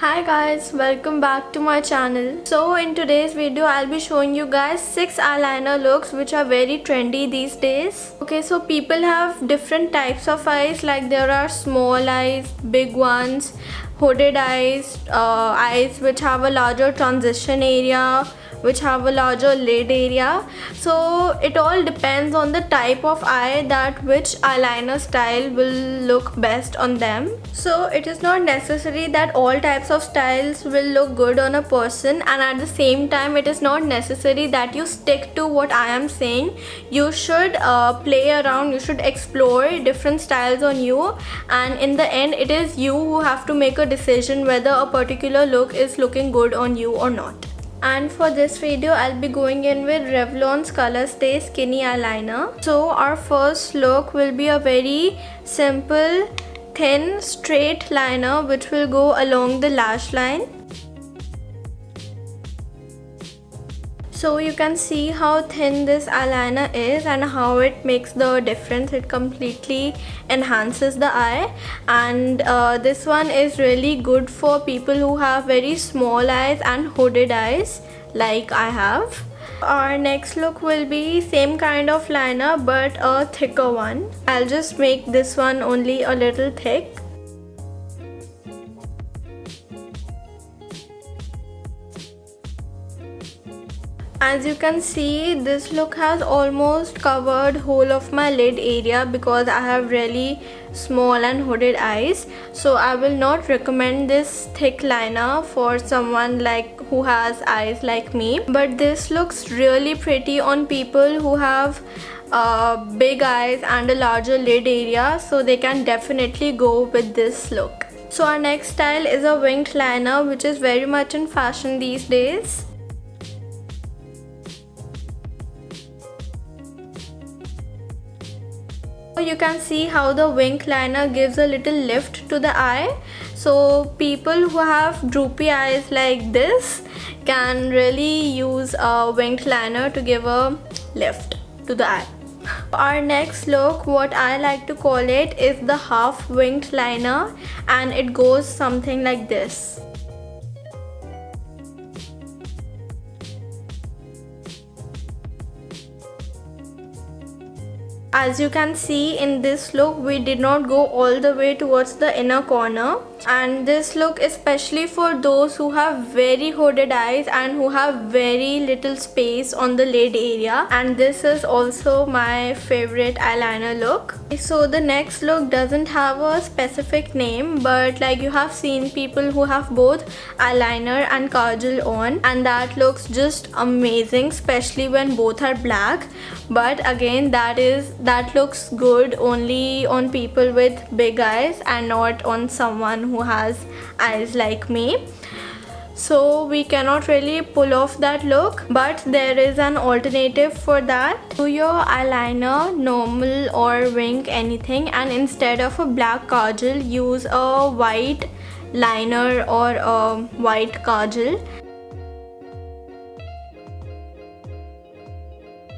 Hi guys, welcome back to my channel. So in today's video I'll be showing you guys 6 eyeliner looks which are very trendy these days. Okay, so people have different types of eyes, like there are small eyes, big ones, hooded eyes, eyes which have a larger transition area, which have a larger lid area. So it all depends on the type of eye that which eyeliner style will look best on them. So it is not necessary that all types of styles will look good on a person, and at the same time it is not necessary that you stick to what I am saying. You should play around, you should explore different styles on you, and in the end it is you who have to make a decision whether a particular look is looking good on you or not. And for this video I'll be going in with Revlon's Color Stay Skinny Eyeliner. So our first look will be a very simple thin straight liner which will go along the lash line. So you can see how thin this eyeliner is and how it makes the difference. It completely enhances the eye, and this one is really good for people who have very small eyes and hooded eyes like I have. Our next look will be same kind of liner but a thicker one. I'll just make this one only a little thick. As you can see, this look has almost covered whole of my lid area because I have really small and hooded eyes. So I will not recommend this thick liner for someone like who has eyes like me. But this looks really pretty on people who have big eyes and a larger lid area, so they can definitely go with this look. So our next style is a winged liner, which is very much in fashion these days. You can see how the winged liner gives a little lift to the eye. So people who have droopy eyes like this can really use a winged liner to give a lift to the eye. Our next look, what I like to call it, is the half winged liner, and it goes something like this. As you can see, in this look we did not go all the way towards the inner corner, and this look is especially for those who have very hooded eyes and who have very little space on the lid area, and this is also my favorite eyeliner look. So the next look doesn't have a specific name, but like you have seen people who have both eyeliner and kajal on, and that looks just amazing, especially when both are black. But again, that looks good only on people with big eyes and not on someone who has eyes like me. So we cannot really pull off that look, but there is an alternative for that. Do your eyeliner normal or wing anything, and instead of a black kajal, use a white liner or a white kajal.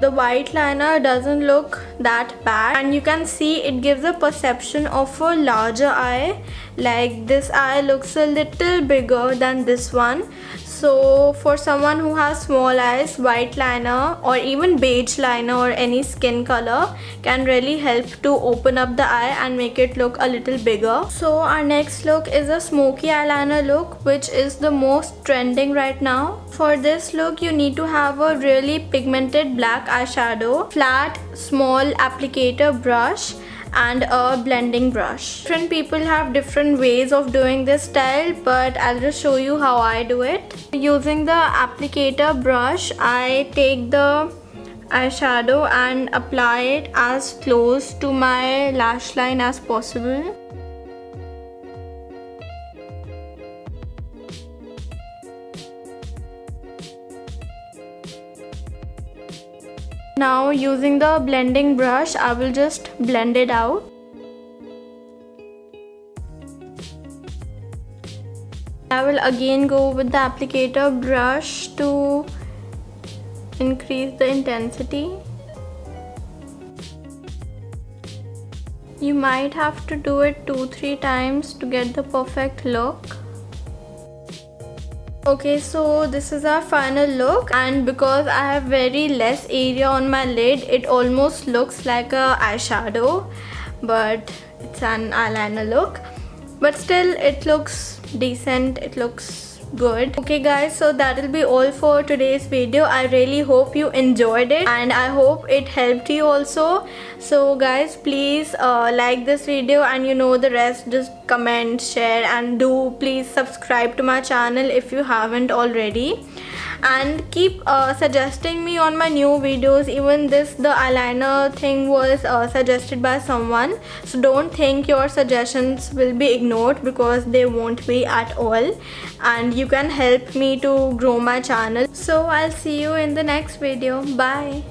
The white liner doesn't look that bad, and you can see it gives a perception of a larger eye. Like this eye looks a little bigger than this one. So for someone who has small eyes, white liner or even beige liner or any skin color can really help to open up the eye and make it look a little bigger. So our next look is a smoky eyeliner look, which is the most trending right now. For this look you need to have a really pigmented black eyeshadow, flat small applicator brush, and a blending brush. Different people have different ways of doing this style, but I'll just show you how I do it. Using the applicator brush, I take the eyeshadow and apply it as close to my lash line as possible. Now using the blending brush, I will just blend it out. I will again go with the applicator brush to increase the intensity. You might have to do it 2-3 times to get the perfect look. Okay, so this is our final look, and because I have very less area on my lid, it almost looks like a eyeshadow, but it's an eyeliner look. But still, it looks decent, it looks good. Okay guys, so that will be all for today's video. I really hope you enjoyed it, and I hope it helped you also. So guys, please like this video, and you know the rest, just comment, share, and do please subscribe to my channel if you haven't already, and keep suggesting me on my new videos. Even the eyeliner thing was suggested by someone, so don't think your suggestions will be ignored, because they won't be at all, and you can help me to grow my channel. So I'll see you in the next video. Bye.